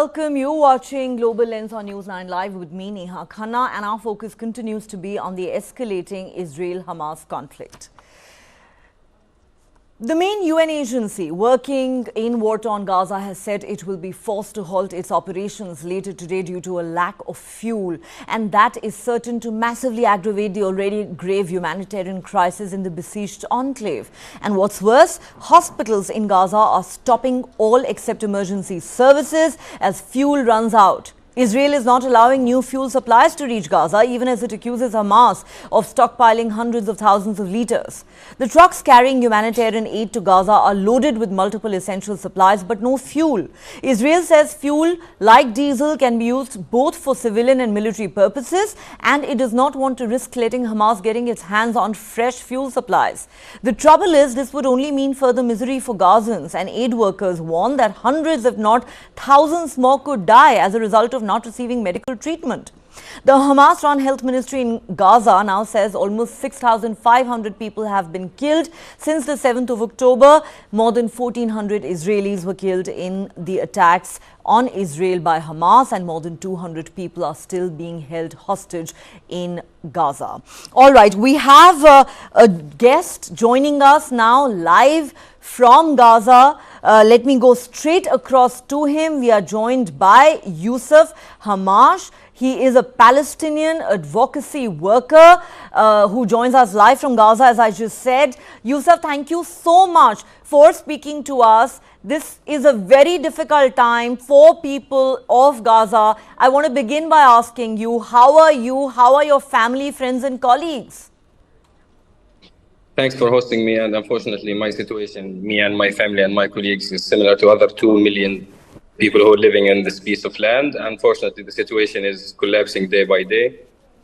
welcome. You're watching Global Lens on News 9 Live with me, Neha Khanna, and our focus continues to be on the escalating Israel-Hamas conflict. The main UN agency working in war-torn Gaza has said it will be forced to halt its operations later today due to a lack of fuel, and that is certain to massively aggravate the already grave humanitarian crisis in the besieged enclave. And what's worse, hospitals in Gaza are stopping all except emergency services as fuel runs out. Israel is not allowing new fuel supplies to reach Gaza, even as it accuses Hamas of stockpiling hundreds of thousands of liters. The trucks carrying humanitarian aid to Gaza are loaded with multiple essential supplies, but no fuel. Israel says fuel, like diesel, can be used both for civilian and military purposes, and it does not want to risk letting Hamas getting its hands on fresh fuel supplies. The trouble is, this would only mean further misery for Gazans, and aid workers warn that hundreds, if not thousands more, could die as a result of not receiving medical treatment. The Hamas-run health ministry in Gaza now says almost 6,500 people have been killed since the 7th of October. More than 1,400 Israelis were killed in the attacks on Israel by Hamas, and more than 200 people are still being held hostage in Gaza. All right, we have a guest joining us now live from Gaza. Let me go straight across to him. We are joined by Yousef Hamash. He is a Palestinian advocacy worker who joins us live from Gaza, as I just said. Yousef, thank you so much for speaking to us. This is a very difficult time for people of Gaza. I want to begin by asking you, how are you? How are your family, friends and colleagues? Thanks for hosting me, and unfortunately my situation, me and my family and my colleagues, is similar to other 2 million people who are living in this piece of land. Unfortunately, the situation is collapsing day by day.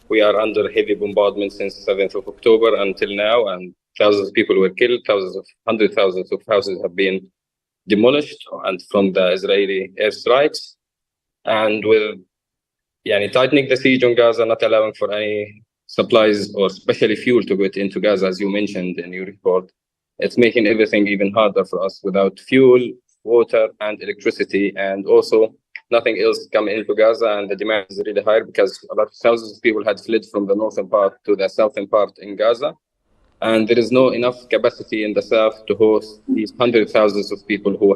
We are under heavy bombardment since 7th of October until now, and thousands of people were killed, hundreds of thousands of houses have been demolished and from the Israeli airstrikes. And with tightening the siege on Gaza, not allowing for any supplies or especially fuel to get into Gaza, as you mentioned in your report, it's making everything even harder for us. Without fuel, water and electricity, and also nothing else coming into Gaza, and the demand is really high because a lot of thousands of people had fled from the northern part to the southern part in Gaza, and there is no enough capacity in the south to host these hundreds of thousands of people who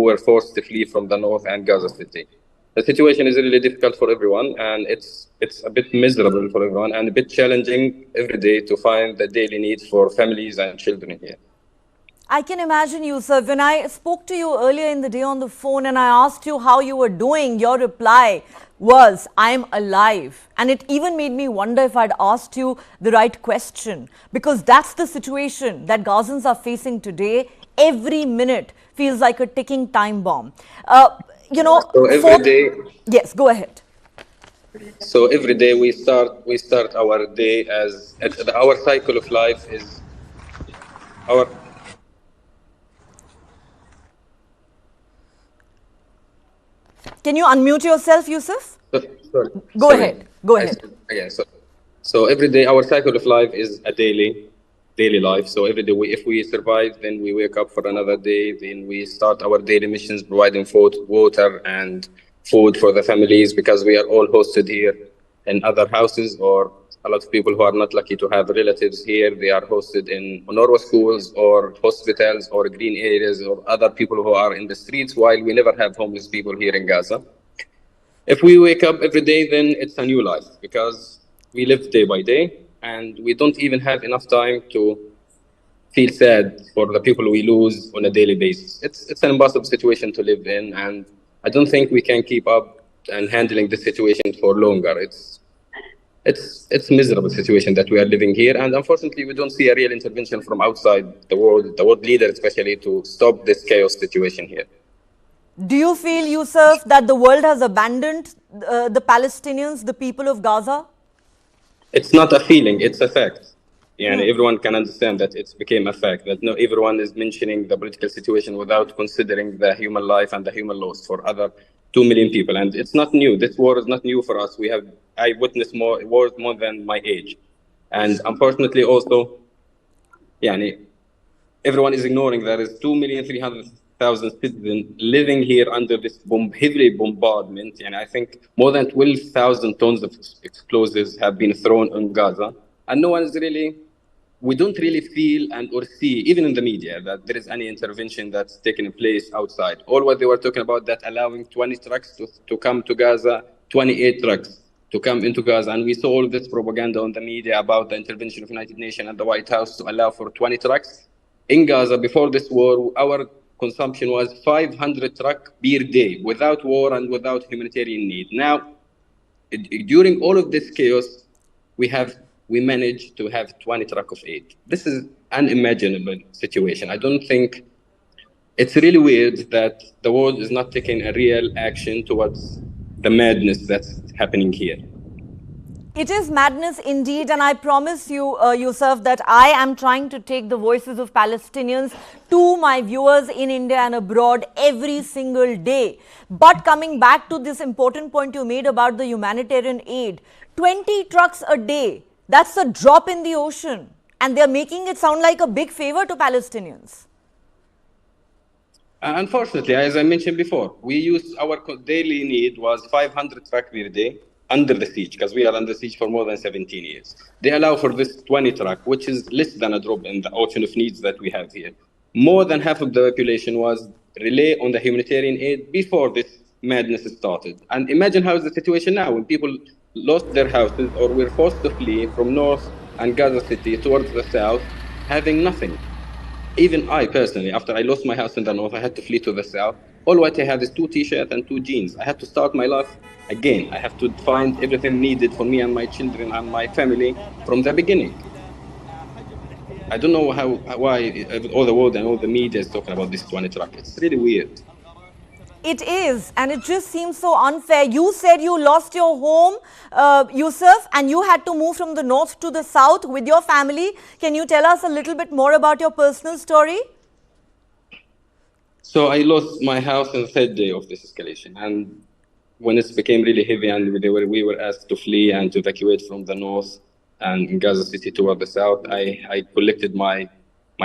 were forced to flee from the north and Gaza City. The situation is really difficult for everyone, and it's a bit miserable for everyone and a bit challenging every day to find the daily needs for families and children here. I can imagine, Yousef, when I spoke to you earlier in the day on the phone and I asked you how you were doing, your reply was, I'm alive. And it even made me wonder if I'd asked you the right question, because that's the situation that Gazans are facing today. Every minute feels like a ticking time bomb. So every day. Yes, go ahead. So every day we start our day as our cycle of life is our. Can you unmute yourself, Yousef? Go ahead. Go ahead. Again, so every day our cycle of life is a daily life. So every day, if we survive, then we wake up for another day. Then we start our daily missions, providing food, water, and food for the families, because we are all hosted here in other houses, or a lot of people who are not lucky to have relatives here, they are hosted in Norwa schools or hospitals or green areas, or other people who are in the streets, while we never have homeless people here in Gaza. If we wake up every day, then it's a new life, because we live day by day, and we don't even have enough time to feel sad for the people we lose on a daily basis. It's an impossible situation to live in, and I don't think we can keep up and handling this situation for longer. It's a miserable situation that we are living here, and unfortunately we don't see a real intervention from outside the world leaders especially, to stop this chaos situation here. Do you feel, Yousef, that the world has abandoned the Palestinians, the people of Gaza? It's not a feeling, it's a fact. Everyone can understand that it's became a fact, that everyone is mentioning the political situation without considering the human life and the human loss for other 2 million people. And it's not new. This war is not new for us. I witnessed wars more than my age. And unfortunately also, everyone is ignoring there is 2,300,000 thousand citizens living here under this heavy bombardment. And I think more than 12,000 tons of explosives have been thrown on Gaza. And no one is really, we don't really feel and or see, even in the media, that there is any intervention that's taking place outside. All what they were talking about, that allowing 20 trucks to come to Gaza, 28 trucks to come into Gaza. And we saw all this propaganda on the media about the intervention of United Nations and the White House to allow for 20 trucks. In Gaza, before this war, our consumption was 500 trucks per day, without war and without humanitarian need. Now, during all of this chaos, we managed to have 20 trucks of aid. This is unimaginable situation. I don't think, it's really weird that the world is not taking a real action towards the madness that's happening here. It is madness indeed, and I promise you, Yousef, that I am trying to take the voices of Palestinians to my viewers in India and abroad every single day. But coming back to this important point you made about the humanitarian aid, 20 trucks a day, that's a drop in the ocean, and they're making it sound like a big favor to Palestinians. Unfortunately, as I mentioned before, we use our daily need was 500 trucks per day under the siege, because we are under siege for more than 17 years. They allow for this 20 truck, which is less than a drop in the ocean of needs that we have here. More than half of the population was rely on the humanitarian aid before this madness started. And imagine how is the situation now when people lost their houses or were forced to flee from North and Gaza City towards the south, having nothing. Even I personally, after I lost my house in the north, I had to flee to the south. All what I have is 2 t-shirts and 2 jeans. I have to start my life again. I have to find everything needed for me and my children and my family from the beginning. I don't know why all the world and all the media is talking about this 20 truck. It's really weird. It is, and it just seems so unfair. You said you lost your home, Yousef, and you had to move from the north to the south with your family. Can you tell us a little bit more about your personal story? So I lost my house on the 3rd day of this escalation. And when it became really heavy and we were asked to flee and to evacuate from the north and in Gaza City toward the south, I collected my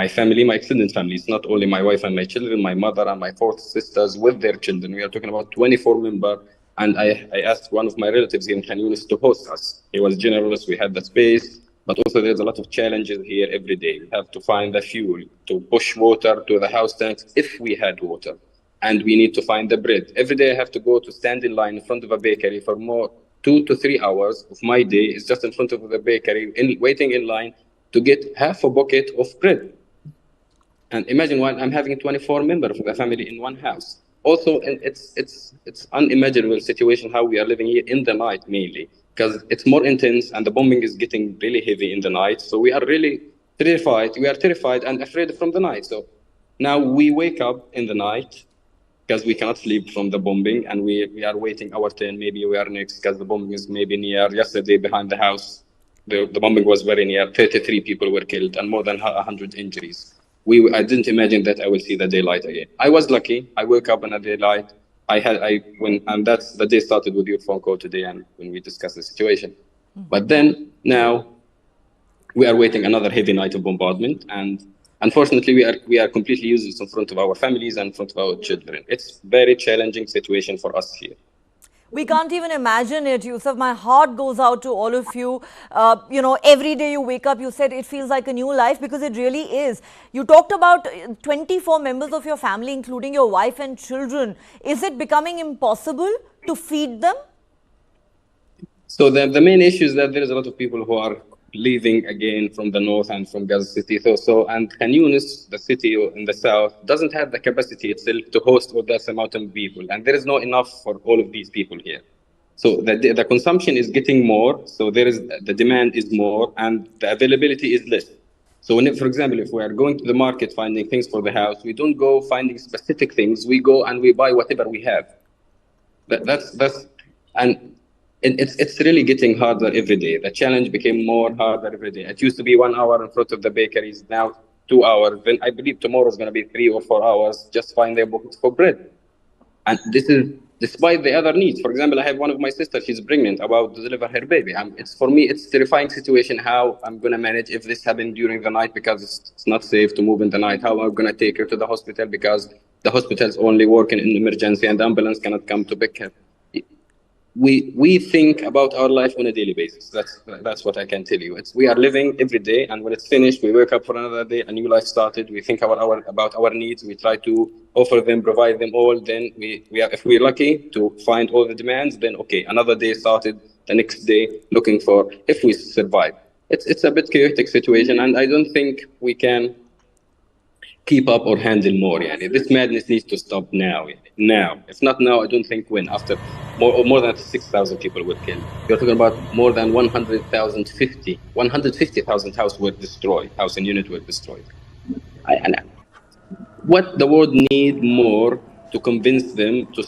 family, my extended family. It's not only my wife and my children, my mother and my 4 sisters with their children. We are talking about 24 members. And I asked one of my relatives in Khan Yunis to host us. He was generous, we had the space, but also there's a lot of challenges here every day. We have to find the fuel to push water to the house tanks if we had water. And we need to find the bread. Every day I have to go to stand in line in front of a bakery for more 2 to 3 hours of my day is just in front of the bakery, waiting in line to get half a bucket of bread. And imagine when I'm having 24 members of the family in one house. Also, it's unimaginable situation how we are living here in the night mainly, because it's more intense and the bombing is getting really heavy in the night. So we are really terrified. We are terrified and afraid from the night. So now we wake up in the night because we cannot sleep from the bombing, and we are waiting our turn. Maybe we are next because the bombing is maybe near. Yesterday behind the house, the bombing was very near. 33 people were killed and more than 100 injuries. I didn't imagine that I will see the daylight again. I was lucky. I woke up in the daylight. And that's the day started with your phone call today and when we discussed the situation. Mm-hmm. But then now we are waiting another heavy night of bombardment, and unfortunately we are completely useless in front of our families and in front of our children. It's very challenging situation for us here. We can't even imagine it, Yousef. My heart goes out to all of you. Every day you wake up, you said it feels like a new life, because it really is. You talked about 24 members of your family, including your wife and children. Is it becoming impossible to feed them? So the main issue is that there is a lot of people who are leaving again from the north and from Gaza City. And Khan Yunis, the city in the south, doesn't have the capacity itself to host all that amount of people. And there is not enough for all of these people here. So the consumption is getting more. So the demand is more and the availability is less. So for example, if we are going to the market finding things for the house, we don't go finding specific things. We go and we buy whatever we have. It's really getting harder every day. The challenge became more harder every day. It used to be 1 hour in front of the bakeries, now 2 hours. Then I believe tomorrow is going to be 3 or 4 hours just find their bucket for bread. And this is despite the other needs. For example, I have one of my sisters, she's pregnant, about to deliver her baby. For me, it's a terrifying situation how I'm going to manage if this happened during the night, because it's not safe to move in the night. How am I going to take her to the hospital because The hospitals only work in emergency, and the ambulance cannot come to pick her. We think about our life on a daily basis. That's what I can tell you. We are living every day, and when it's finished, we wake up for another day. A new life started. We think about our needs. We try to offer them, provide them all. Then we are, if we're lucky to find all the demands, then okay, another day started. The next day, looking for if we survive. It's a bit chaotic situation, and I don't think we can keep up or handle more. Yani. This madness needs to stop now. Yani. Now. If not now, I don't think when. After more than 6,000 people were killed. You're talking about more than 150,000 houses were destroyed. House and unit were destroyed. And what the world need more to convince them to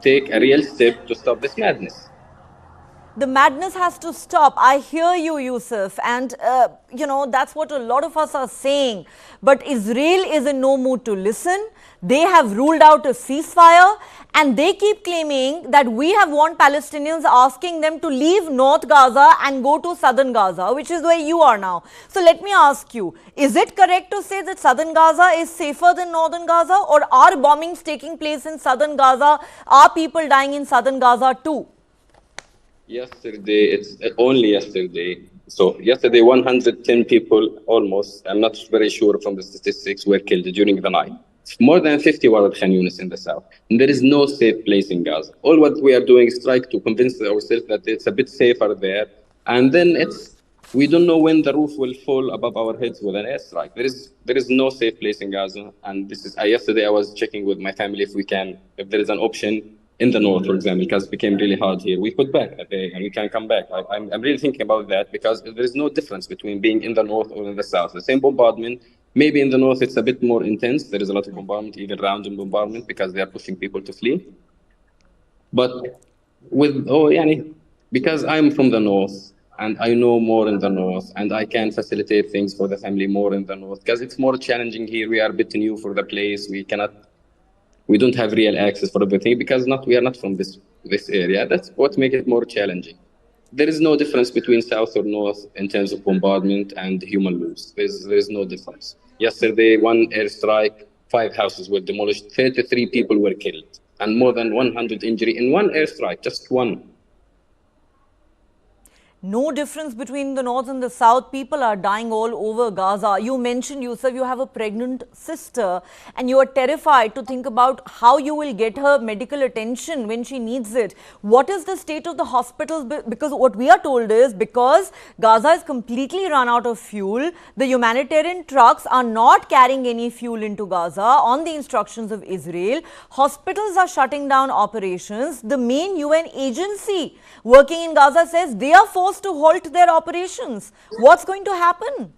take a real step to stop this madness. The madness has to stop. I hear you, Yousef, and that's what a lot of us are saying. But Israel is in no mood to listen. They have ruled out a ceasefire, and they keep claiming that we have warned Palestinians, asking them to leave North Gaza and go to Southern Gaza, which is where you are now. So let me ask you, is it correct to say that Southern Gaza is safer than Northern Gaza, or are bombings taking place in Southern Gaza? Are people dying in Southern Gaza too? Yesterday, it's only yesterday. So yesterday, 110 people almost, I'm not very sure from the statistics, were killed during the night. More than 50 were at Khan Yunis in the south. And there is no safe place in Gaza. All what we are doing is trying to convince ourselves that it's a bit safer there. And then we don't know when the roof will fall above our heads with an airstrike. There is no safe place in Gaza. And this is yesterday I was checking with my family if there is an option in the north, for example, because it became really hard here. We could back, okay, and we can come back. I'm really thinking about that because there is no difference between being in the north or in the south. The same bombardment. Maybe in the north it's a bit more intense. There is a lot of bombardment, even random bombardment, because they are pushing people to flee. But because I'm from the north and I know more in the north and I can facilitate things for the family more in the north because it's more challenging here. We are a bit new for the place. We don't have real access for everything because we are not from this area. That's what makes it more challenging. There is no difference between south or north in terms of bombardment and human loss. There is no difference. Yesterday, one airstrike, 5 houses were demolished, 33 people were killed, and more than 100 injury in one airstrike, just one. No difference between the north and the south. People are dying all over Gaza. You mentioned, Yousef, you have a pregnant sister and you are terrified to think about how you will get her medical attention when she needs it. What is the state of the hospitals? Because what we are told is because Gaza is completely run out of fuel, the humanitarian trucks are not carrying any fuel into Gaza on the instructions of Israel. Hospitals are shutting down operations. The main UN agency working in Gaza says they are forced to halt their operations. What's going to happen?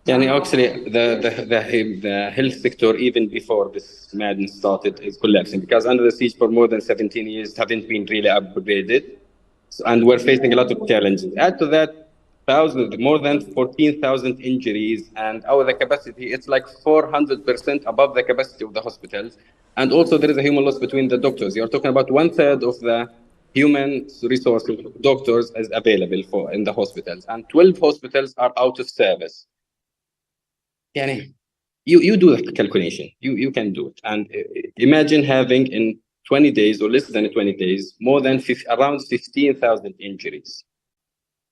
Actually, the health sector, even before this madness started, is collapsing because under the siege for more than 17 years haven't been really upgraded. And we're facing a lot of challenges. Add to that, more than 14,000 injuries, and the capacity, it's like 400% above the capacity of the hospitals. And also there is a human loss between the doctors. You're talking about 1/3 of the human resources doctors is available in the hospitals, and 12 hospitals are out of service. You do the calculation. You can do it. And imagine having in 20 days or less than 20 days, around 15,000 injuries,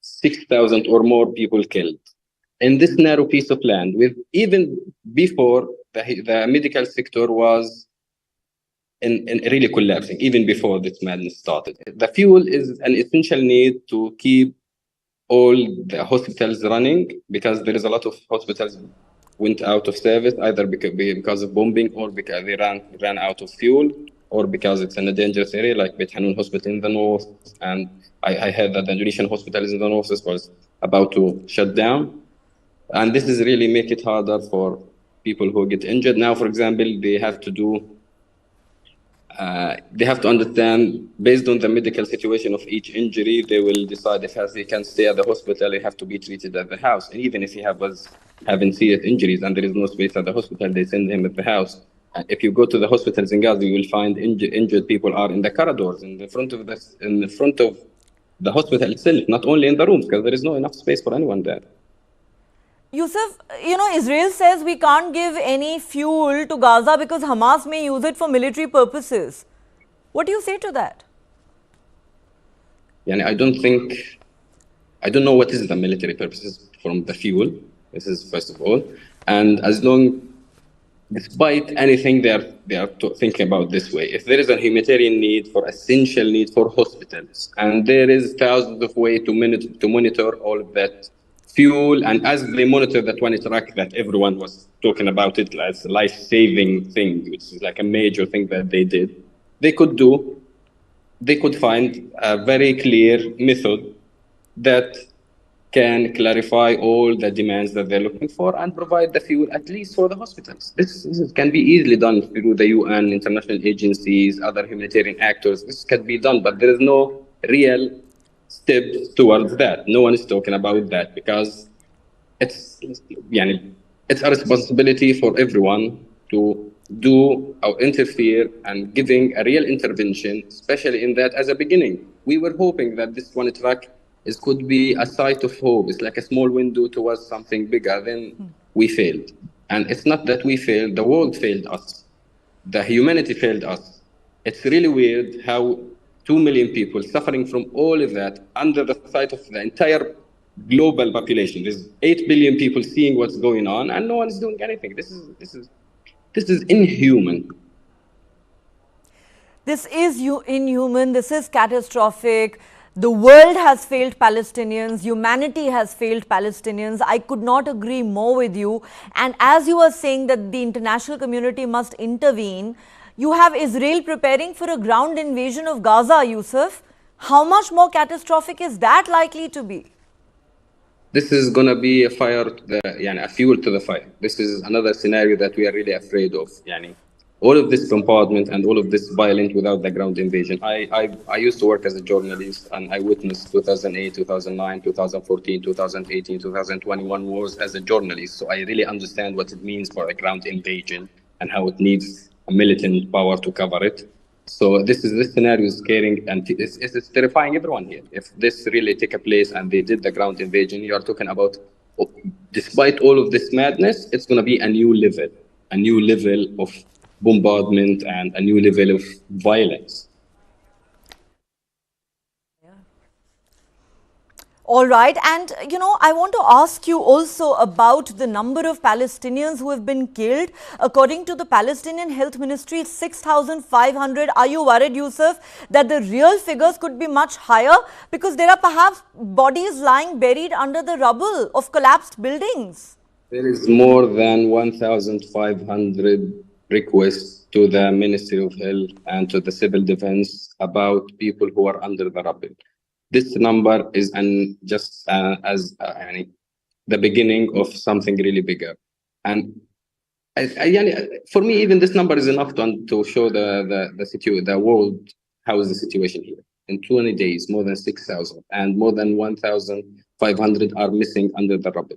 6,000 or more people killed in this narrow piece of land. With even before the medical sector was in really collapsing, even before this madness started. The fuel is an essential need to keep all the hospitals running because there is a lot of hospitals went out of service either because of bombing or because they ran out of fuel or because it's in a dangerous area like Beit Hanun Hospital in the north. And I heard that the Indonesian hospitals in the north was about to shut down. And this is really make it harder for people who get injured. Now, for example, they have to understand, based on the medical situation of each injury, they will decide if he can stay at the hospital, he have to be treated at the house. And even if he was having serious injuries and there is no space at the hospital, they send him at the house. If you go to the hospitals in Gaza, you will find injured people are in the corridors, in the front of the hospital itself, not only in the rooms, because there is no enough space for anyone there. Yousef, Israel says we can't give any fuel to Gaza because Hamas may use it for military purposes. What do you say to that? Yani I don't know what is the military purposes from the fuel. This is first of all, and as long, despite anything, they are thinking about this way. If there is a humanitarian need for essential need for hospitals, and there is thousands of ways to monitor all of that fuel, and as they monitor that one truck that everyone was talking about it as a life-saving thing, which is like a major thing that they did, they could do. They could find a very clear method that can clarify all the demands that they're looking for and provide the fuel at least for the hospitals. This can be easily done through the UN, international agencies, other humanitarian actors. This can be done, but there is no real steps towards that. No one is talking about that because it's يعني, it's a responsibility for everyone to do or interfere and giving a real intervention, especially in that as a beginning. We were hoping that this one track could be a site of hope. It's like a small window towards something bigger. Then we failed. And it's not that we failed, the world failed us. The humanity failed us. It's really weird how 2 million people suffering from all of that under the sight of the entire global population. There's 8 billion people seeing what's going on and no one is doing anything. This is inhuman. This is inhuman. This is catastrophic. The world has failed Palestinians. Humanity has failed Palestinians. I could not agree more with you. And as you were saying that the international community must intervene, you have Israel preparing for a ground invasion of Gaza, Yousef. How much more catastrophic is that likely to be? This is going to be a fuel to the fire. This is another scenario that we are really afraid of. All of this bombardment and all of this violence without the ground invasion. I used to work as a journalist and I witnessed 2008, 2009, 2014, 2018, 2021 wars as a journalist. So I really understand what it means for a ground invasion and how it needs a militant power to cover it. So this scenario is scaring and it's terrifying everyone here. If this really take a place and they did the ground invasion, you are talking about, despite all of this madness, it's going to be a new level of bombardment and a new level of violence. All right. And, I want to ask you also about the number of Palestinians who have been killed. According to the Palestinian Health Ministry, 6,500. Are you worried, Yousef, that the real figures could be much higher? Because there are perhaps bodies lying buried under the rubble of collapsed buildings. There is more than 1,500 requests to the Ministry of Health and to the Civil Defense about people who are under the rubble. This number is just the beginning of something really bigger. And for me, even this number is enough to show the world how is the situation here. In 20 days, more than 6,000 and more than 1,500 are missing under the rubble.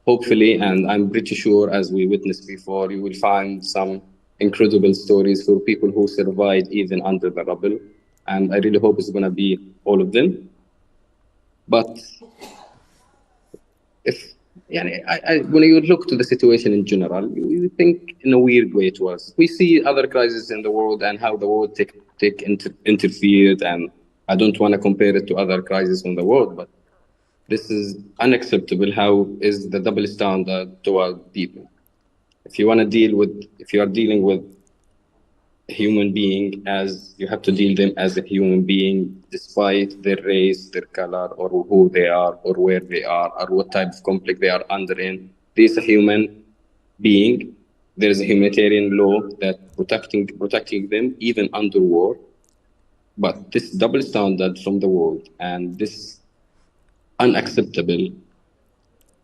Hopefully, and I'm pretty sure, as we witnessed before, you will find some incredible stories for people who survived even under the rubble. And I really hope it's going to be all of them. But when you look to the situation in general, you think in a weird way to us. We see other crises in the world and how the world interfered. And I don't want to compare it to other crises in the world, but this is unacceptable. How is the double standard toward people? If you are dealing with a human being, as you have to deal them as a human being, despite their race, their color, or who they are, or where they are, or what type of conflict they are under in. This is a human being. There is a humanitarian law that protecting them even under war. But this double standard from the world and this unacceptable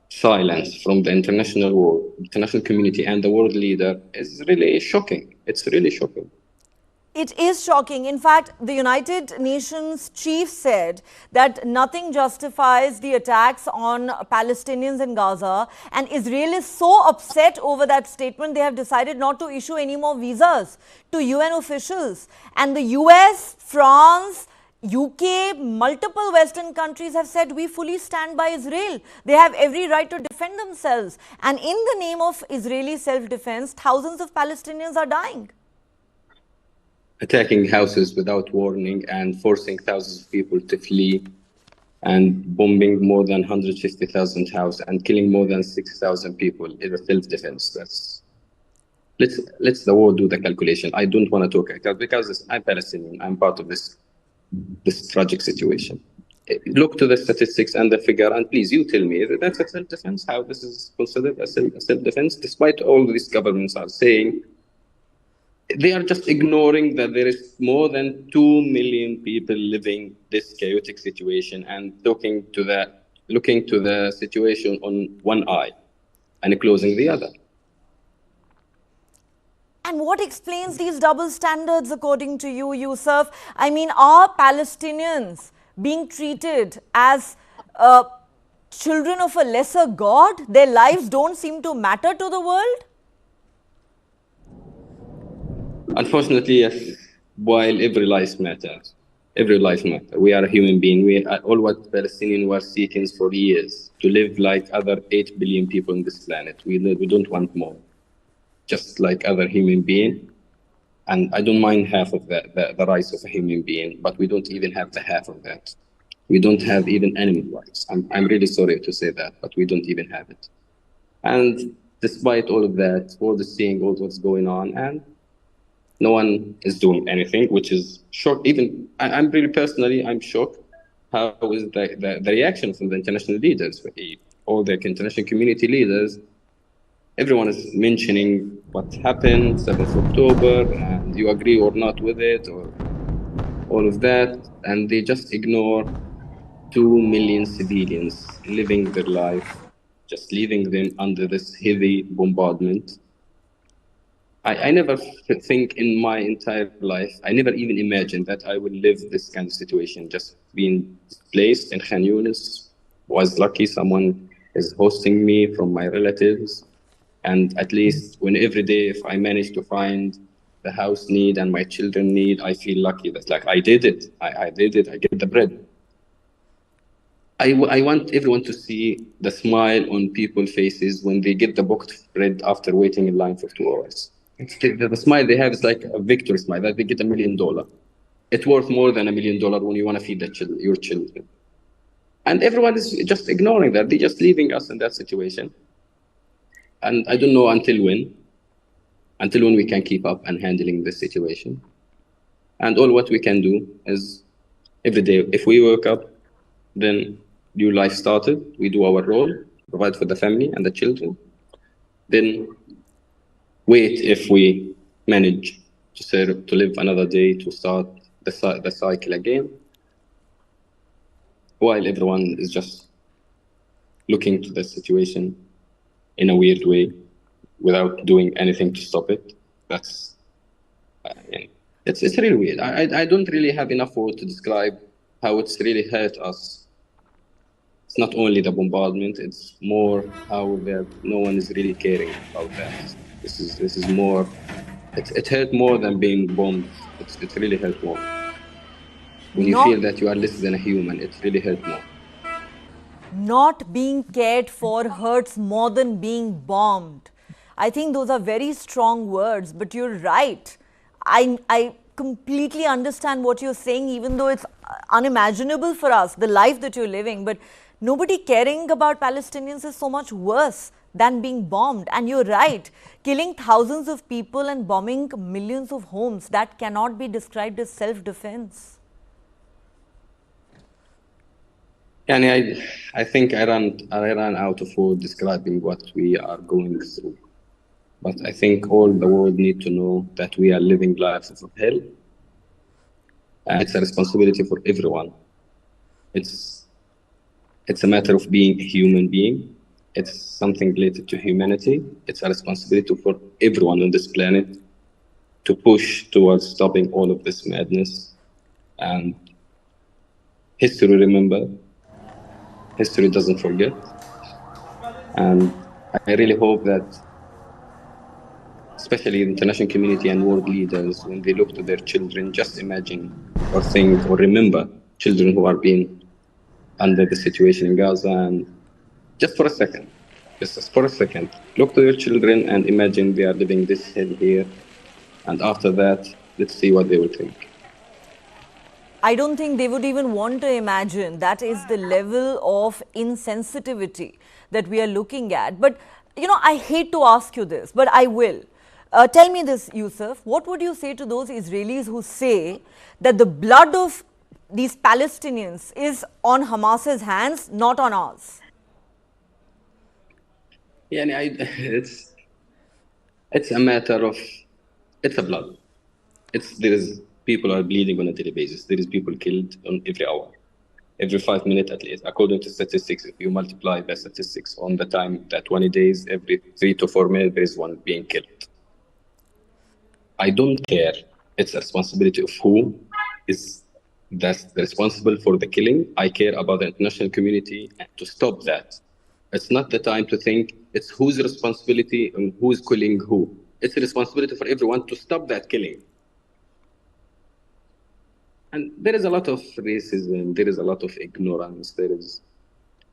silence from the international community and the world leader is really shocking. It's really shocking. It is shocking. In fact, the United Nations chief said that nothing justifies the attacks on Palestinians in Gaza. And Israel is so upset over that statement, they have decided not to issue any more visas to UN officials. And the US, France, UK, multiple Western countries have said we fully stand by Israel. They have every right to defend themselves. And in the name of Israeli self-defense, thousands of Palestinians are dying. Attacking houses without warning and forcing thousands of people to flee and bombing more than 150,000 houses and killing more than 6,000 people is a self-defense. Let's the world do the calculation. I don't want to talk because I'm Palestinian. I'm part of this tragic situation. Look to the statistics and the figure, and please, you tell me that's a self-defense. How this is considered a self-defense, despite all these governments are saying. They are just ignoring that there is more than 2 million people living this chaotic situation and looking to the situation on one eye and closing the other. And what explains these double standards according to you, Yousef? I mean, are Palestinians being treated as children of a lesser god? Their lives don't seem to matter to the world? Unfortunately, yes. While every life matters, we are a human being. We are all what Palestinians were seeking for years, to live like other 8 billion people on this planet. We don't want more, just like other human being. And I don't mind half of the rights of a human being, but we don't even have the half of that. We don't have even animal rights. I'm really sorry to say that, but we don't even have it. And despite all of that, all the seeing, all what's going on, and no one is doing anything, which is shocked. Even I'm really personally, I'm shocked. How is the reaction from the international leaders, all the international community leaders? Everyone is mentioning what happened 7th October, and you agree or not with it, or all of that, and they just ignore 2 million civilians living their life, just leaving them under this heavy bombardment. I never think in my entire life, I never even imagined that I would live this kind of situation, just being displaced in Khan Yunis. Was lucky someone is hosting me from my relatives. And at least when every day, if I manage to find the house need and my children need, I feel lucky that like I did it. I did it. I get the bread. I want everyone to see the smile on people's faces when they get the booked bread after waiting in line for 2 hours. The smile they have is like a victory smile, that they get $1 million. It's worth more than $1 million when you want to feed your children. And everyone is just ignoring that. They're just leaving us in that situation. And I don't know until when we can keep up and handling this situation. And all what we can do is every day, if we wake up, then new life started. We do our role, provide for the family and the children. Then wait if we manage to live another day, to start the cycle again, while everyone is just looking to the situation in a weird way without doing anything to stop it. That's it's really weird. I don't really have enough words to describe how it's really hurt us. It's not only the bombardment, it's more how that no one is really caring about that. This is more. It hurt more than being bombed. It really hurt more. When you feel that you are less than a human, it really hurt more. Not being cared for hurts more than being bombed. I think those are very strong words, but you're right. I completely understand what you're saying, even though it's unimaginable for us, the life that you're living. But nobody caring about Palestinians is so much worse than being bombed. And you're right, killing thousands of people and bombing millions of homes, that cannot be described as self-defense. Yani I think I ran out of words describing what we are going through. But I think all the world need to know that we are living lives of hell. And it's a responsibility for everyone. It's a matter of being a human being. It's something related to humanity. It's a responsibility for everyone on this planet to push towards stopping all of this madness. And history doesn't forget. And I really hope that especially the international community and world leaders, when they look to their children, just imagine or think or remember children who are being under the situation in Gaza. And just for a second, just for a second, look to your children and imagine they are living this hell here. And after that, let's see what they will think. I don't think they would even want to imagine. That is the level of insensitivity that we are looking at. But, you know, I hate to ask you this, but I will. Tell me this, Yousef. What would you say to those Israelis who say that the blood of these Palestinians is on Hamas's hands, not on ours? Yeah, it's a matter of, it's a blood. There is people are bleeding on a daily basis. There is people killed on every hour, every 5 minutes at least. According to statistics, if you multiply the statistics on the time, that 20 days, every 3 to 4 minutes, there is one being killed. I don't care. It's a responsibility of who is that's responsible for the killing. I care about the international community and to stop that. It's not the time to think it's whose responsibility and who's killing who. It's a responsibility for everyone to stop that killing. And there is a lot of racism, there is a lot of ignorance,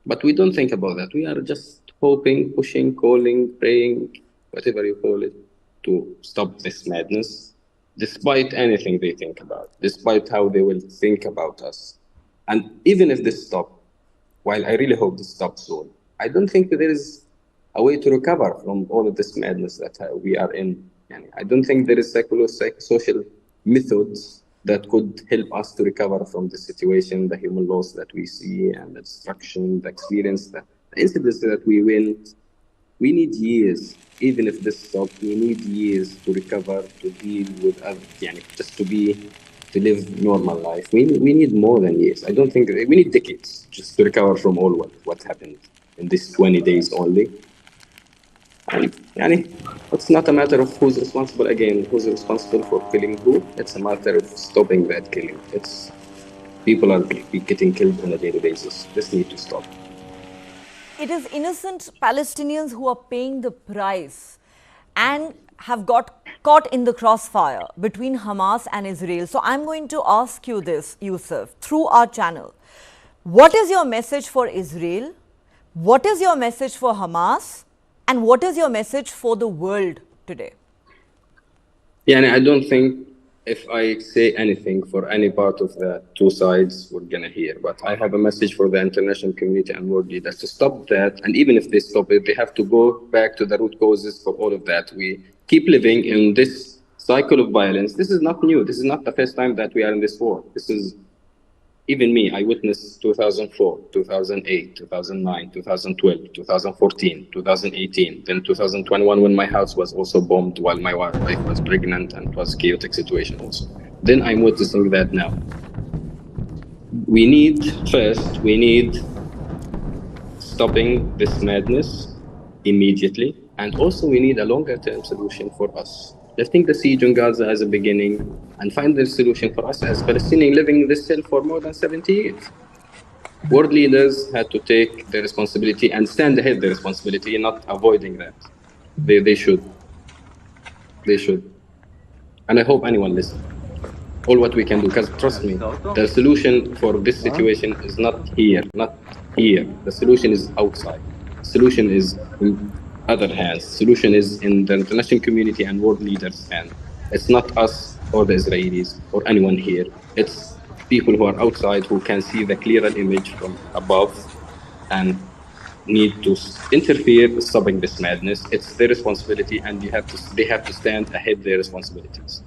but we don't think about that. We are just hoping, pushing, calling, praying, whatever you call it, to stop this madness, despite anything they think about, despite how they will think about us. And even if this stops, while I really hope this stops soon, I don't think that there is a way to recover from all of this madness that we are in. And I don't think there is social methods that could help us to recover from the situation, the human loss that we see, and the destruction, the experience, the incidents that we will. We need years, even if this stops, we need years to recover, to deal with just to live normal life. We need more than years. I don't think, we need decades just to recover from all what happened in these 20 days only. And it's not a matter of who's responsible again, who's responsible for killing who. It's a matter of stopping that killing. People are getting killed on a daily basis. This needs to stop. It is innocent Palestinians who are paying the price and have got caught in the crossfire between Hamas and Israel. So I'm going to ask you this, Yousef, through our channel. What is your message for Israel? What is your message for Hamas? And what is your message for the world today? Yeah, I don't think if I say anything for any part of the two sides, we're going to hear. But I have a message for the international community and world leaders to stop that. And even if they stop it, they have to go back to the root causes for all of that. We keep living in this cycle of violence. This is not new. This is not the first time that we are in this war. This is, even me, I witnessed 2004, 2008, 2009, 2012, 2014, 2018, then 2021 when my house was also bombed while my wife was pregnant, and it was a chaotic situation also. Then I'm witnessing that now. We need stopping this madness immediately, and also we need a longer term solution for us. Lifting the siege on Gaza as a beginning and find the solution for us as Palestinians living in this cell for more than 70 years. World leaders had to take the responsibility and stand ahead the responsibility, not avoiding that. They should. And I hope anyone listens. All what we can do, because trust me, the solution for this situation is not here. The solution is outside. The solution is in other hands. The solution is in the international community and world leaders' hands. It's not us or the Israelis or anyone here. It's people who are outside who can see the clearer image from above and need to interfere stopping this madness. It's their responsibility, and they have to stand ahead their responsibilities.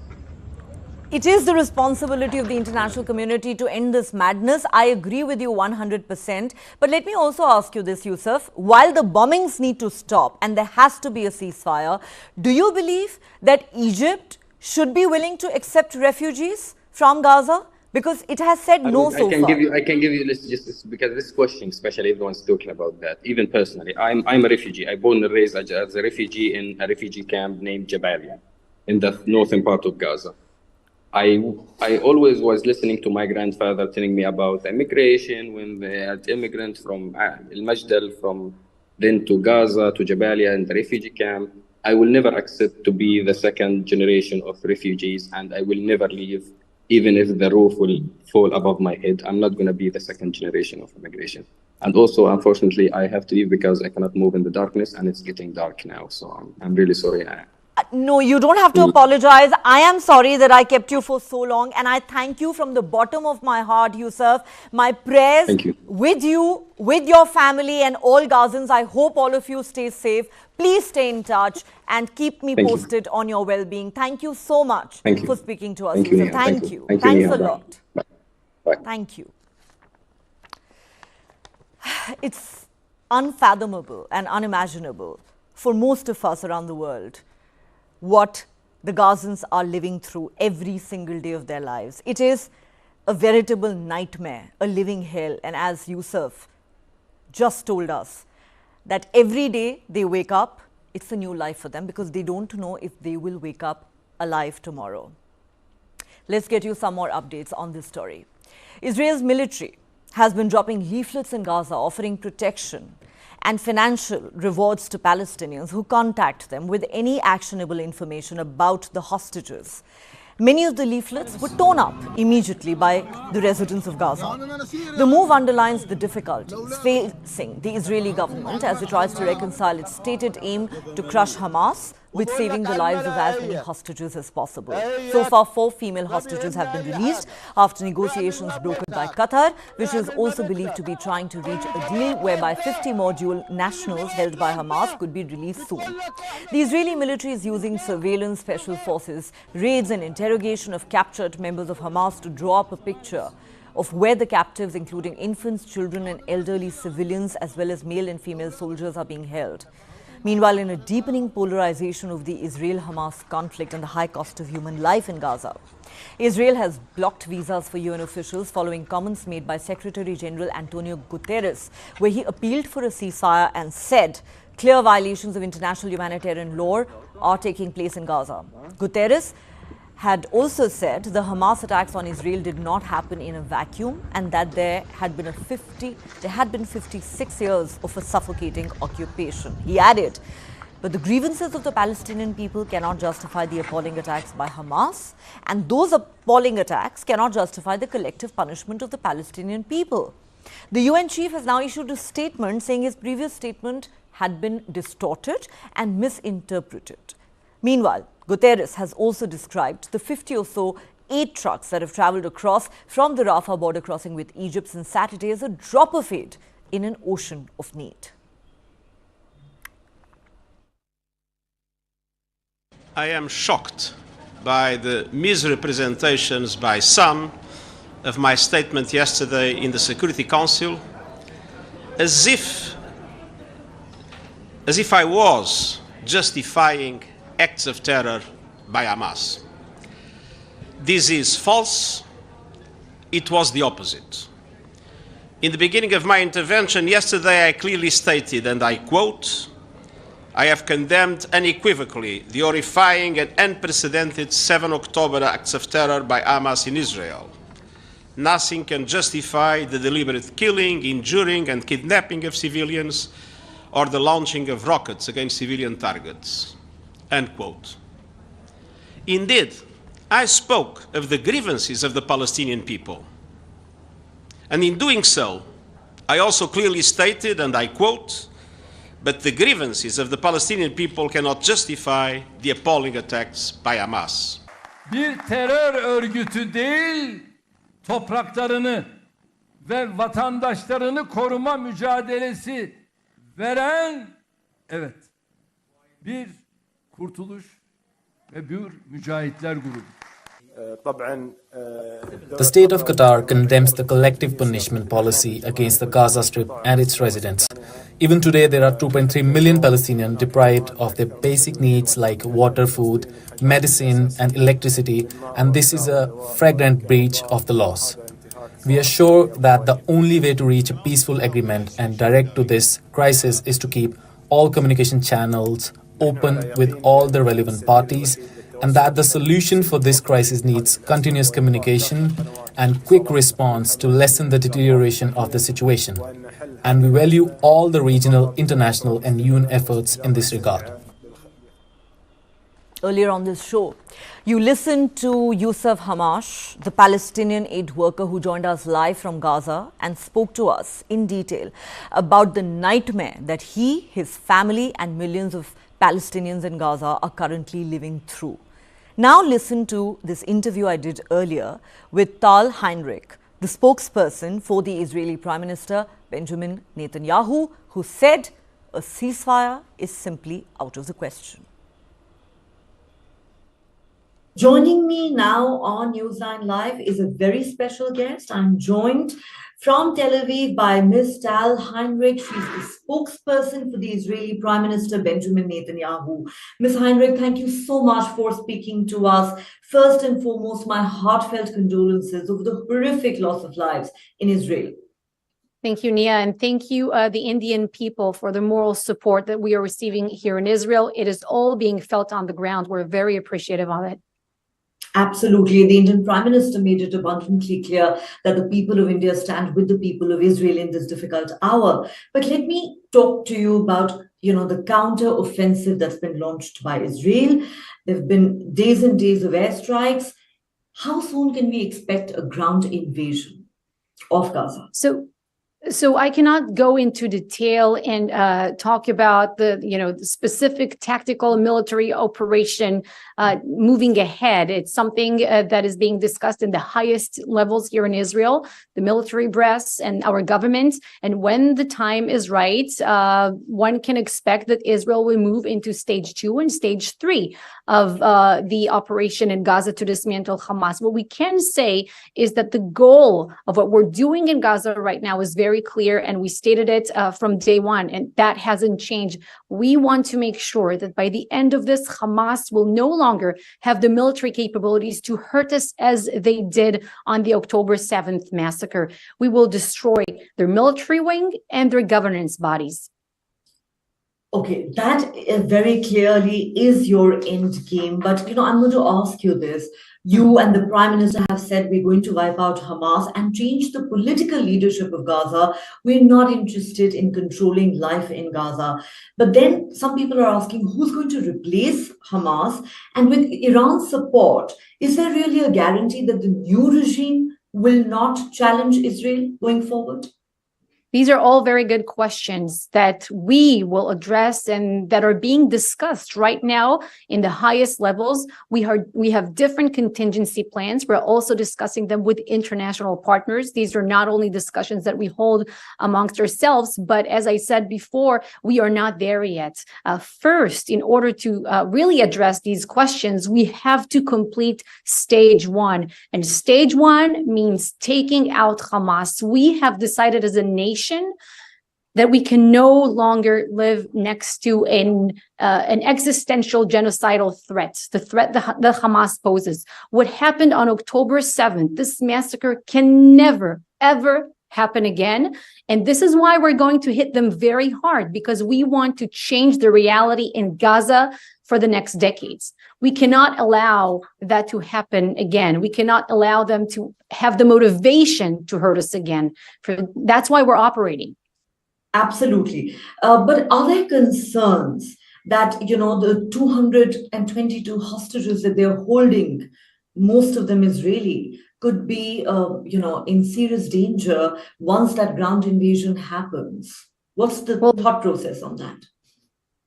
It is the responsibility of the international community to end this madness. I agree with you 100%. But let me also ask you this, Yousef. While the bombings need to stop and there has to be a ceasefire, do you believe that Egypt should be willing to accept refugees from Gaza? Because it has said no so far. I can give you this just because this question, especially everyone's talking about that. Even personally, I'm a refugee. I born and raised as a refugee in a refugee camp named Jabalia in the northern part of Gaza. I always was listening to my grandfather telling me about immigration when they had immigrants from Al Majdal, from then to Gaza, to Jabalia, and the refugee camp. I will never accept to be the second generation of refugees, and I will never leave, even if the roof will fall above my head. I'm not going to be the second generation of immigration. And also, unfortunately, I have to leave because I cannot move in the darkness, and it's getting dark now. So I'm really sorry. No, you don't have to apologize. I am sorry that I kept you for so long, and I thank you from the bottom of my heart, Yousef. My prayers with you, with your family and all Gazans. I hope all of you stay safe. Please stay in touch and keep me posted on your well-being. Thank you so much for speaking to us, Yousef. Thank you. Thanks a lot. Bye. Thank you. It's unfathomable and unimaginable for most of us around the world what the Gazans are living through every single day of their lives. It is a veritable nightmare, a living hell. And as Yousef just told us, that every day they wake up, it's a new life for them because they don't know if they will wake up alive tomorrow. Let's get you some more updates on this story. Israel's military has been dropping leaflets in Gaza offering protection and financial rewards to Palestinians who contact them with any actionable information about the hostages. Many of the leaflets were torn up immediately by the residents of Gaza. The move underlines the difficulties facing the Israeli government as it tries to reconcile its stated aim to crush Hamas with saving the lives of as many hostages as possible. So far, 4 female hostages have been released after negotiations brokered by Qatar, which is also believed to be trying to reach a deal whereby 50 more dual nationals held by Hamas could be released soon. The Israeli military is using surveillance, special forces, raids and interrogation of captured members of Hamas to draw up a picture of where the captives, including infants, children and elderly civilians, as well as male and female soldiers, are being held. Meanwhile, in a deepening polarization of the Israel-Hamas conflict and the high cost of human life in Gaza, Israel has blocked visas for UN officials following comments made by Secretary General Antonio Guterres, where he appealed for a ceasefire and said clear violations of international humanitarian law are taking place in Gaza. Guterres had also said the Hamas attacks on Israel did not happen in a vacuum and that there had been 56 years of a suffocating occupation. He added, but the grievances of the Palestinian people cannot justify the appalling attacks by Hamas, and those appalling attacks cannot justify the collective punishment of the Palestinian people. The UN chief has now issued a statement saying his previous statement had been distorted and misinterpreted. Meanwhile, Guterres has also described the 50 or so aid trucks that have travelled across from the Rafah border crossing with Egypt since Saturday as a drop of aid in an ocean of need. I am shocked by the misrepresentations by some of my statement yesterday in the Security Council, as if I was justifying acts of terror by Hamas. This is false. It was the opposite. In the beginning of my intervention yesterday, I clearly stated, and I quote, I have condemned unequivocally the horrifying and unprecedented 7 October acts of terror by Hamas in Israel. Nothing can justify the deliberate killing, injuring, and kidnapping of civilians or the launching of rockets against civilian targets. Unquote. Indeed, I spoke of the grievances of the Palestinian people. And in doing so, I also clearly stated, and I quote, but the grievances of the Palestinian people cannot justify the appalling attacks by Hamas. Bir terör örgütü değil, topraklarını ve vatandaşlarını koruma mücadelesi veren, evet, bir kurtuluş ve bir mücahitler grubu. The state of Qatar condemns the collective punishment policy against the Gaza Strip and its residents. Even today, there are 2.3 million Palestinians deprived of their basic needs like water, food, medicine, and electricity, and this is a flagrant breach of the laws. We are sure that the only way to reach a peaceful agreement and direct to this crisis is to keep all communication channels open with all the relevant parties, and that the solution for this crisis needs continuous communication and quick response to lessen the deterioration of the situation. And we value all the regional, international and UN efforts in this regard. earlier on this show, you listened to Yousef Hamash, the Palestinian aid worker who joined us live from Gaza and spoke to us in detail about the nightmare that he, his family and millions of Palestinians in Gaza are currently living through. Now listen to this interview I did earlier with Tal Heinrich, the spokesperson for the Israeli Prime Minister Benjamin Netanyahu, who said a ceasefire is simply out of the question. Joining me now on Newsline Live is a very special guest. I'm joined from Tel Aviv by Ms. Tal Heinrich. She's the spokesperson for the Israeli Prime Minister Benjamin Netanyahu. Ms. Heinrich, thank you so much for speaking to us. First and foremost, my heartfelt condolences over the horrific loss of lives in Israel. Thank you, Neha, and thank you, the Indian people, for the moral support that we are receiving here in Israel. It is all being felt on the ground. We're very appreciative of it. Absolutely. The Indian Prime Minister made it abundantly clear that the people of India stand with the people of Israel in this difficult hour. But let me talk to you about, the counter-offensive that's been launched by Israel. There have been days and days of airstrikes. How soon can we expect a ground invasion of Gaza? So I cannot go into detail and talk about the specific tactical military operation moving ahead. It's something that is being discussed in the highest levels here in Israel, the military brass and our government. And when the time is right, one can expect that Israel will move into stage 2 and stage 3 of the operation in Gaza to dismantle Hamas. What we can say is that the goal of what we're doing in Gaza right now is very clear, and we stated it from day one, and that hasn't changed. We want to make sure that by the end of this, Hamas will no longer have the military capabilities to hurt us as they did on the October 7th massacre. We will destroy their military wing and their governance bodies. Okay, that very clearly is your end game. But, I'm going to ask you this. You and the Prime Minister have said we're going to wipe out Hamas and change the political leadership of Gaza. We're not interested in controlling life in Gaza. But then some people are asking who's going to replace Hamas? And with Iran's support, is there really a guarantee that the new regime will not challenge Israel going forward? These are all very good questions that we will address and that are being discussed right now in the highest levels. We have different contingency plans. We're also discussing them with international partners. These are not only discussions that we hold amongst ourselves, but as I said before, we are not there yet. First, in order to really address these questions, we have to complete stage 1. And stage 1 means taking out Hamas. We have decided as a nation that we can no longer live next to an existential genocidal threat, the threat that Hamas poses. What happened on October 7th, this massacre can never, ever happen again. And this is why we're going to hit them very hard, because we want to change the reality in Gaza for the next decades. We cannot allow that to happen again. We cannot allow them to have the motivation to hurt us again. That's why we're operating. Absolutely. But are there concerns that, the 222 hostages that they're holding, most of them Israeli, could be, in serious danger once that ground invasion happens? What's the thought process on that?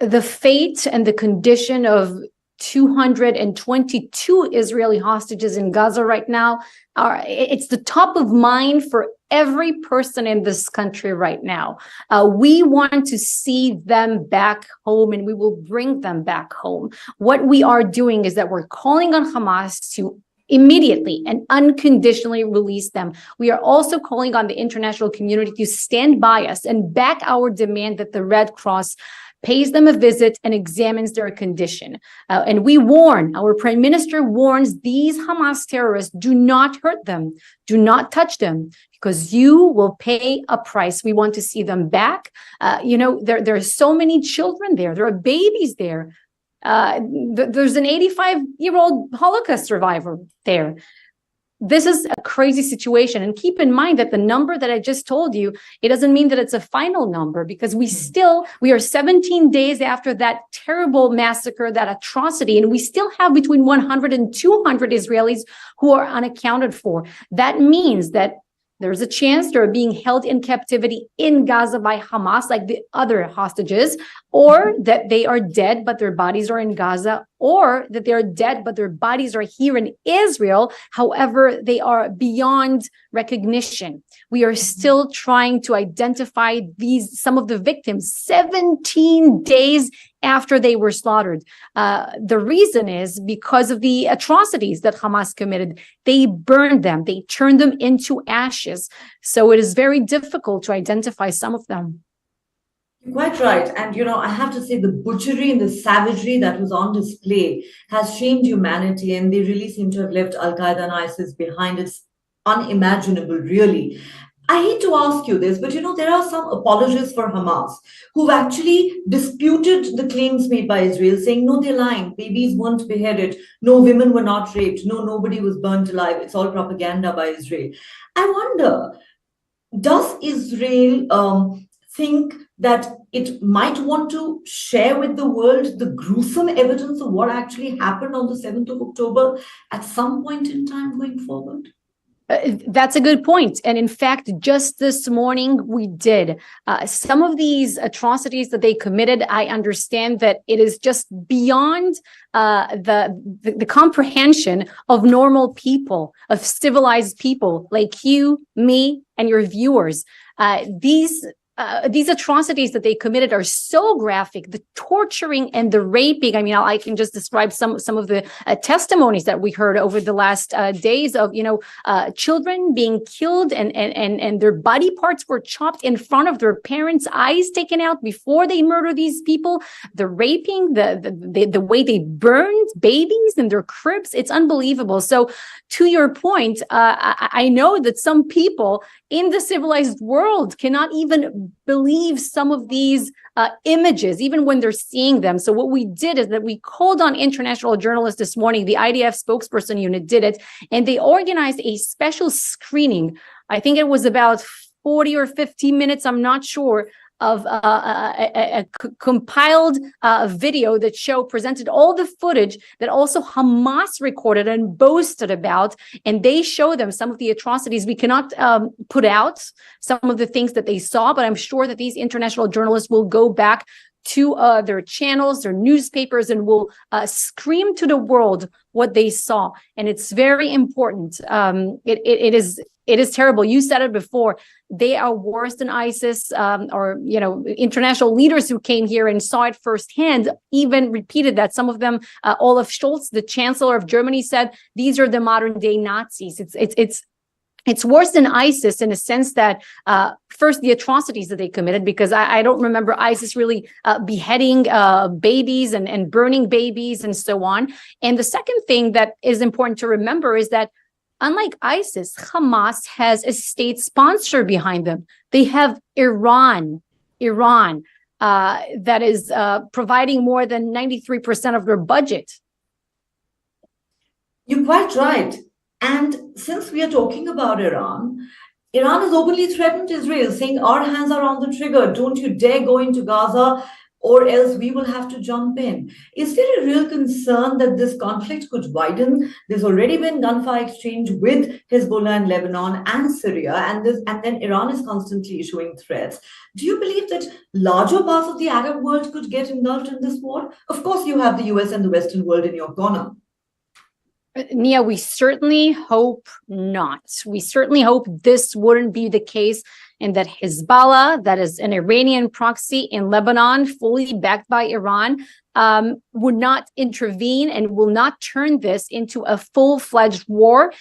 The fate and the condition of 222 Israeli hostages in Gaza right now it's the top of mind for every person in this country right now. We want to see them back home, and we will bring them back home. What we are doing is that we're calling on Hamas to immediately and unconditionally release them. We are also calling on the international community to stand by us and back our demand that the Red Cross pays them a visit and examines their condition. And we warn, our Prime Minister warns these Hamas terrorists, do not hurt them, do not touch them, because you will pay a price. We want to see them back. There are so many children there. There are babies there. There's an 85-year-old Holocaust survivor there. this is a crazy situation. And keep in mind that the number that I just told you, it doesn't mean that it's a final number, because we are 17 days after that terrible massacre, that atrocity, and we still have between 100 and 200 Israelis who are unaccounted for. That means that there's a chance they're being held in captivity in Gaza by Hamas, like the other hostages, or that they are dead, but their bodies are in Gaza, or that they're dead, but their bodies are here in Israel. However, they are beyond recognition. We are still trying to identify some of the victims 17 days after they were slaughtered. The reason is because of the atrocities that Hamas committed. They burned them, they turned them into ashes. So it is very difficult to identify some of them. Quite right. And, I have to say the butchery and the savagery that was on display has shamed humanity, and they really seem to have left Al-Qaeda and ISIS behind. It's unimaginable, really. I hate to ask you this, but, there are some apologists for Hamas who've actually disputed the claims made by Israel, saying, no, they're lying. Babies weren't beheaded. No, women were not raped. No, nobody was burnt alive. It's all propaganda by Israel. I wonder, does Israel think that it might want to share with the world the gruesome evidence of what actually happened on the 7th of October at some point in time going forward? That's a good point. And in fact, just this morning, we did. Some of these atrocities that they committed, I understand that it is just beyond the comprehension of normal people, of civilized people like you, me, and your viewers. These atrocities that they committed are so graphic, the torturing and the raping. I mean, I can just describe some of the testimonies that we heard over the last days of, children being killed and their body parts were chopped in front of their parents' eyes taken out before they murder these people. The raping, the way they burned babies in their cribs, it's unbelievable. So to your point, I know that some people in the civilized world cannot even believe some of these images, even when they're seeing them. So what we did is that we called on international journalists this morning. The IDF spokesperson unit did it, and they organized a special screening. I think it was about 40 or 50 minutes, I'm not sure, of a compiled video that presented all the footage that also Hamas recorded and boasted about, and they show them some of the atrocities. We cannot put out some of the things that they saw, but I'm sure that these international journalists will go back to their channels, their newspapers, and will scream to the world what they saw. And it's very important. It is terrible. You said it before. They are worse than ISIS, or international leaders who came here and saw it firsthand even repeated that. Some of them, Olaf Scholz, the Chancellor of Germany, said these are the modern day Nazis. It's worse than ISIS in a sense that, first, the atrocities that they committed, because I don't remember ISIS really beheading babies and burning babies and so on. And the second thing that is important to remember is that unlike ISIS, Hamas has a state sponsor behind them. They have Iran, that is providing more than 93% of their budget. You're quite right. And since we are talking about Iran has openly threatened Israel, saying our hands are on the trigger. Don't you dare go into Gaza, or else we will have to jump in. Is there a real concern that this conflict could widen? There's already been gunfire exchange with Hezbollah in Lebanon and Syria, and then Iran is constantly issuing threats. Do you believe that larger parts of the Arab world could get engulfed in this war? Of course, you have the US and the Western world in your corner. Nia, we certainly hope not. We certainly hope this wouldn't be the case, and that Hezbollah, that is an Iranian proxy in Lebanon, fully backed by Iran, would not intervene and will not turn this into a full-fledged war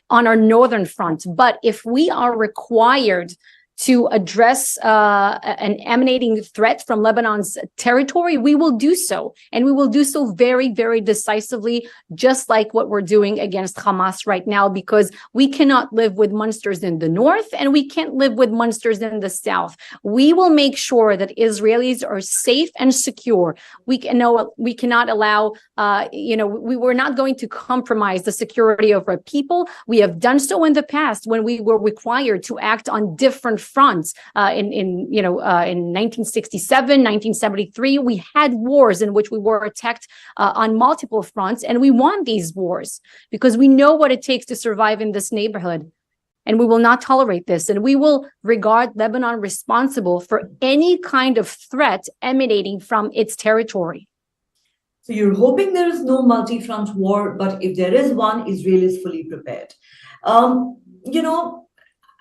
on our northern front. But if we are required to address an emanating threat from Lebanon's territory, we will do so. And we will do so very, very decisively, just like what we're doing against Hamas right now, because we cannot live with monsters in the north and we can't live with monsters in the south. We will make sure that Israelis are safe and secure. We cannot allow, we're not going to compromise the security of our people. We have done so in the past when we were required to act on different fronts. In 1967, 1973, we had wars in which we were attacked on multiple fronts, and we won these wars because we know what it takes to survive in this neighborhood. And we will not tolerate this. And we will regard Lebanon responsible for any kind of threat emanating from its territory. So you're hoping there is no multi-front war, but if there is one, Israel is fully prepared.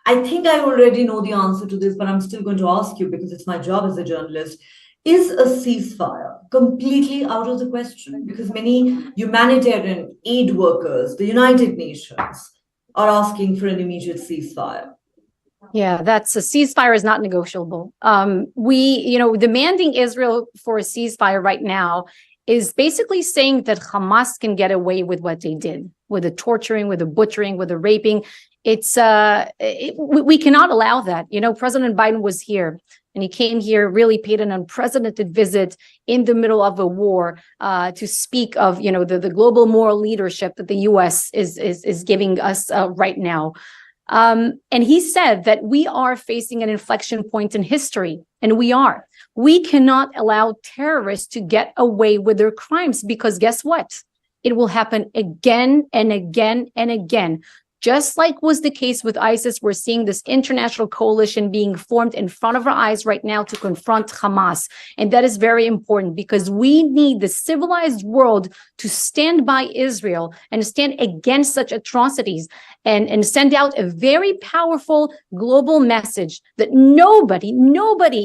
I think I already know the answer to this, but I'm still going to ask you because it's my job as a journalist. Is a ceasefire completely out of the question? Because many humanitarian aid workers, the United Nations, are asking for an immediate ceasefire. Yeah, a ceasefire is not negotiable. Demanding Israel for a ceasefire right now is basically saying that Hamas can get away with what they did, with the torturing, with the butchering, with the raping. We cannot allow that. President Biden was here and he came here, really paid an unprecedented visit in the middle of a war to speak of, the global moral leadership that the U.S. is giving us right now. And he said that we are facing an inflection point in history, and we are. We cannot allow terrorists to get away with their crimes because guess what? It will happen again and again and again. Just like was the case with ISIS, we're seeing this international coalition being formed in front of our eyes right now to confront Hamas. And that is very important because we need the civilized world to stand by Israel and stand against such atrocities and send out a very powerful global message that nobody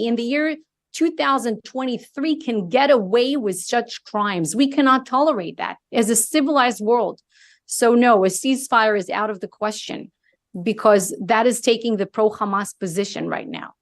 in the year 2023 can get away with such crimes. We cannot tolerate that as a civilized world. So no, a ceasefire is out of the question because that is taking the pro-Hamas position right now.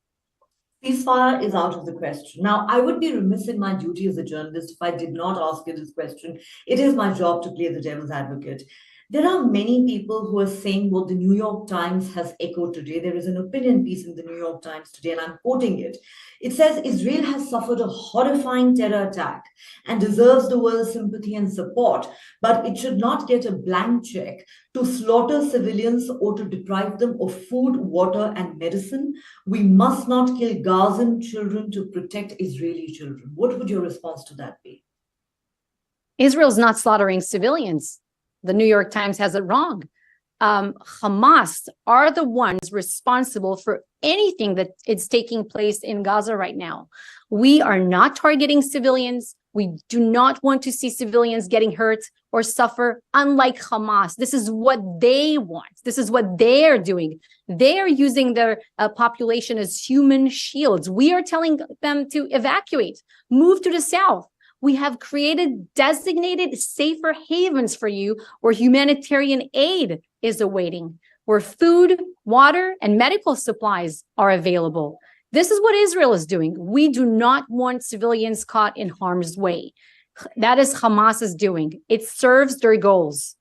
Ceasefire is out of the question. Now, I would be remiss in my duty as a journalist if I did not ask you this question. It is my job to play the devil's advocate. There are many people who are saying what the New York Times has echoed today. There is an opinion piece in the New York Times today, and I'm quoting it. It says Israel has suffered a horrifying terror attack and deserves the world's sympathy and support, but it should not get a blank check to slaughter civilians or to deprive them of food, water, and medicine. We must not kill Gazan children to protect Israeli children. What would your response to that be? Israel's not slaughtering civilians. The New York Times has it wrong. Hamas are the ones responsible for anything that is taking place in Gaza right now. We are not targeting civilians. We do not want to see civilians getting hurt or suffer, unlike Hamas. This is what they want. This is what they're doing. They are using their population as human shields. We are telling them to evacuate, move to the south. We have created designated safer havens for you where humanitarian aid is awaiting, where food, water, and medical supplies are available. This is what Israel is doing. We do not want civilians caught in harm's way. That is Hamas is doing. It serves their goals.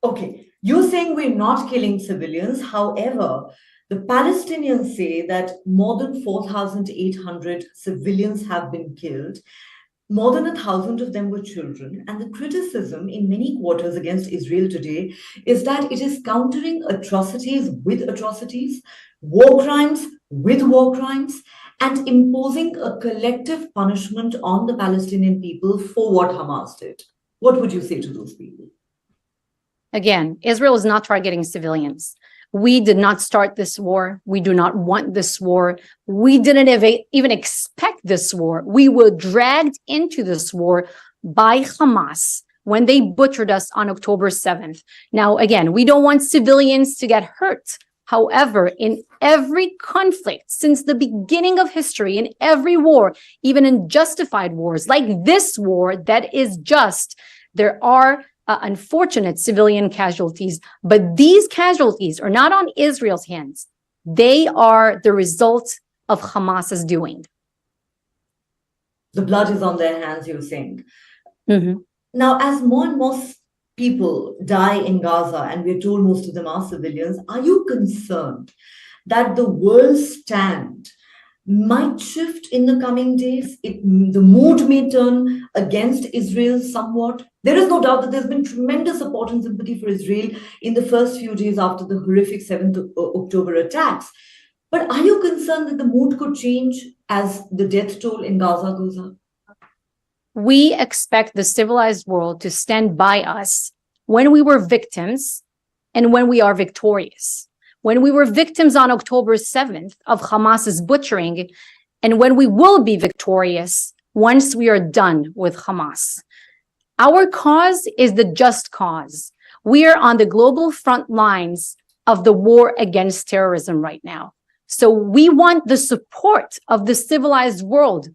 Okay, you're saying we're not killing civilians. However, the Palestinians say that more than 4,800 civilians have been killed. More than 1,000 of them were children. And the criticism in many quarters against Israel today is that it is countering atrocities with atrocities, war crimes with war crimes, and imposing a collective punishment on the Palestinian people for what Hamas did. What would you say to those people? Again, Israel is not targeting civilians. We did not start this war. We do not want this war. We didn't even expect this war. We were dragged into this war by Hamas when they butchered us on October 7th. Now, again, we don't want civilians to get hurt. However, in every conflict since the beginning of history, in every war, even in justified wars like this war that is just, there are unfortunate civilian casualties, but these casualties are not on Israel's hands. They are the result of Hamas's doing. The blood is on their hands, you're saying. Mm-hmm. Now, as more and more people die in Gaza, and we're told most of them are civilians, are you concerned that the world's stand might shift in the coming days? The mood may turn against Israel somewhat. There is no doubt that there's been tremendous support and sympathy for Israel in the first few days after the horrific 7th October attacks. But are you concerned that the mood could change as the death toll in Gaza goes up? We expect the civilized world to stand by us when we were victims and when we are victorious. When we were victims on October 7th of Hamas's butchering, and when we will be victorious once we are done with Hamas. Our cause is the just cause. We are on the global front lines of the war against terrorism right now. So we want the support of the civilized world.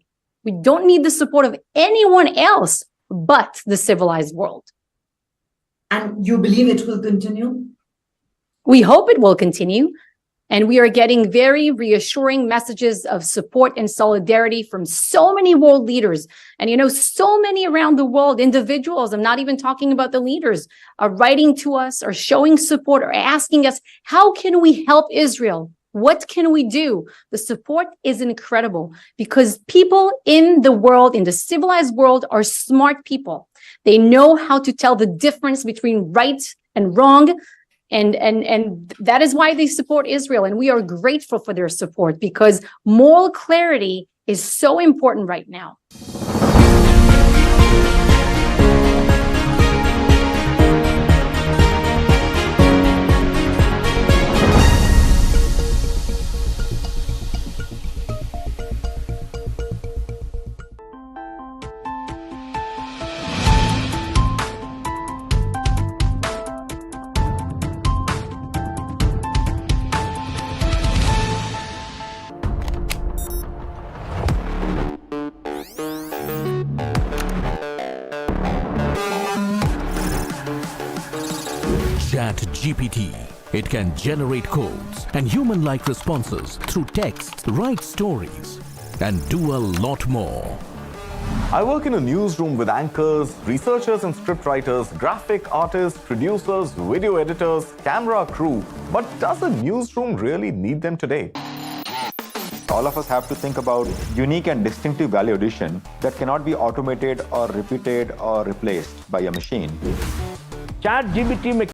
We don't need the support of anyone else but the civilized world. And you believe it will continue? We hope it will continue. And we are getting very reassuring messages of support and solidarity from so many world leaders. And, so many around the world, individuals, I'm not even talking about the leaders, are writing to us, are showing support, or asking us, how can we help Israel? What can we do? The support is incredible because people in the world, in the civilized world, are smart people. They know how to tell the difference between right and wrong. And that is why they support Israel. And we are grateful for their support because moral clarity is so important right now. ChatGPT. It can generate codes and human-like responses through text, write stories, and do a lot more. I work in a newsroom with anchors, researchers and scriptwriters, graphic artists, producers, video editors, camera crew. But does a newsroom really need them today? All of us have to think about unique and distinctive value addition that cannot be automated or repeated or replaced by a machine. ChatGPT